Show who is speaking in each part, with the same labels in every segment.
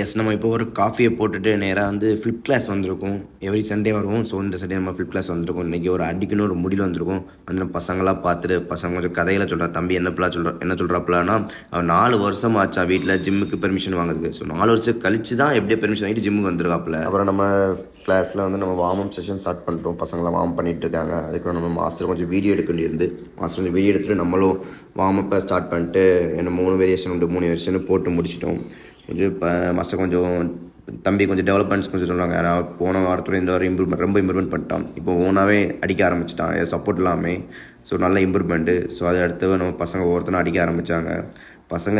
Speaker 1: S நம்ம இப்போ ஒரு காஃபியை போட்டுட்டு நேராக வந்து ஃப்ளிப் கிளாஸ் வந்திருக்கும். எவ்ரி சண்டே வருவோம். ஸோ இந்த சண்டே நம்ம ஃப்ளிப் கிளாஸ் வந்திருக்கோம். இன்றைக்கி ஒரு அடிக்கணும் ஒரு முடிவில் வந்திருக்கும். வந்து பசங்களாம் பார்த்துட்டு பசங்க கொஞ்சம் கதைகளை சொல்கிறான். தம்பி என்ன சொல்கிறாப்புலன்னா, அவன் 4 வருஷம் ஆச்சான் வீட்டில் ஜிம்முக்கு பெர்மிஷன் வாங்குறதுக்கு. ஸோ 4 வருஷம் கழிச்சு தான் எப்படியே பெர்மிஷன் வாங்கிட்டு ஜிம்முக்கு வந்திருக்காப்புல. அப்புறம் நம்ம கிளாஸில் வந்து நம்ம வார்ம் அப் செஷன் ஸ்டார்ட் பண்ணிட்டோம். பசங்களாம் வார்ம் பண்ணிட்டு இருக்காங்க. அதுக்கு நம்ம மாஸ்டர் கொஞ்சம் வீடியோ எடுக்க வேண்டியிருந்து மாஸ்டர் கொஞ்சம் வீடியோ எடுத்துகிட்டு நம்மளும் வார்ம் அப்பை ஸ்டார்ட் பண்ணிட்டு என்ன 3 வேரியேஷன் உண்டு 3 வேரியேஷன் போட்டு முடிச்சிட்டோம். கொஞ்சம் இப்போ மாஸ்டர் கொஞ்சம் தம்பி கொஞ்சம் டெவலப்மெண்ட்ஸ் கொஞ்சம் சொல்கிறாங்க. நான் போன வாரத்தோட இந்த வாரம் ரொம்ப இம்ப்ரூவ்மெண்ட் பண்ணிட்டான். இப்போ ஓனாகவே அடிக்க ஆரம்பிச்சிட்டான் சப்போர்ட் இல்லாமல். ஸோ நல்ல இம்ப்ரூவ்மெண்ட்டு. ஸோ அதை அடுத்து நம்ம பசங்க ஒவ்வொருத்தரும் அடிக்க ஆரம்பித்தாங்க. பசங்க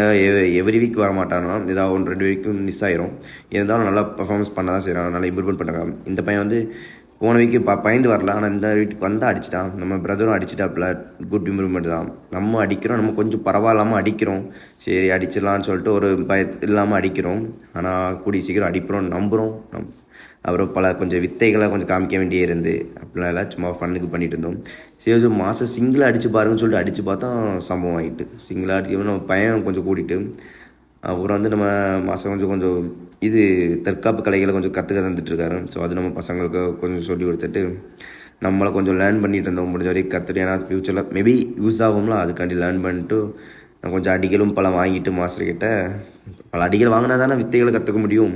Speaker 1: எவ்ரி வீக் வர மாட்டாங்கன்னா ஏதாவது 1-2 வீக்கும் மிஸ் ஆயிரும். இருந்தாலும் நல்லா பர்ஃபார்மன்ஸ் பண்ண தான் செய்கிறாங்க. நல்லா இம்ப்ரூவ்மெண்ட் பண்ணாங்க. இந்த பையன் வந்து போன வீக்கு பயந்து வரல. ஆனால் இந்த வீட்டுக்கு வந்தால் அடிச்சிட்டான். நம்ம பிரதரும் அடிச்சிட்டாப்புல. குட் இம்ப்ரூவ்மெண்ட் தான். நம்ம அடிக்கிறோம். நம்ம கொஞ்சம் பரவாயில்லாமல் அடிக்கிறோம். சரி அடிச்சிடலான்னு சொல்லிட்டு ஒரு இல்லாமல் அடிக்கிறோம். ஆனால் கூடிய சீக்கிரம் அடிக்கிறோம் நம்புகிறோம். அப்புறம் கொஞ்சம் வித்தைகளை கொஞ்சம் காமிக்க வேண்டிய இருந்து அப்படிலாம் எல்லாம் சும்மா ஃபன்னுக்கு பண்ணிட்டு இருந்தோம். சரி மாதம் சிங்கிளாக அடித்து பாருங்கன்னு சொல்லிட்டு அடித்து பார்த்தா சம்பவம் ஆகிட்டு. சிங்கிளாக அடிச்சு நம்ம பையன் கொஞ்சம் கூட்டிகிட்டு அப்புறம் வந்து நம்ம மாதம் கொஞ்சம் இது தற்காப்பு கலைகளை கொஞ்சம் கற்றுக்க தந்துட்டுருக்காரு. ஸோ அது நம்ம பசங்களுக்கு கொஞ்சம் சொல்லி கொடுத்துட்டு நம்மளை கொஞ்சம் லேர்ன் பண்ணிட்டு இருந்தோம். முடிஞ்ச வரைக்கும் கற்றுட்டு, ஏன்னா ஃப்யூச்சரில் மேபி யூஸ் ஆகும்ல, அதுக்காண்டி லேர்ன் பண்ணிட்டு நான் கொஞ்சம் அடிகளும் பல வாங்கிட்டு மாஸ்டர்கிட்ட பல அடிகள் வாங்கினா தானே வித்தைகளை கற்றுக்க முடியும்.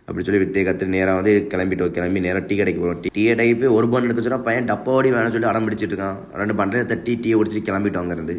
Speaker 1: அப்படி சொல்லி வித்தையை கற்றுட்டு நேராக வந்து கிளம்பி நேராக டீ கடைக்கு போகிறோம். டீ கடைக்கு போய் ஒரு பன் எடுக்க சொன்னால் பையன் டப்பாவோடி வேணும்னு சொல்லி அடம் பிடிச்சிட்டு இருக்கான். 2 பண்டையை தட்டி டீயை ஒடிச்சிட்டு கிளம்பிட்டோம் அங்கேருந்து.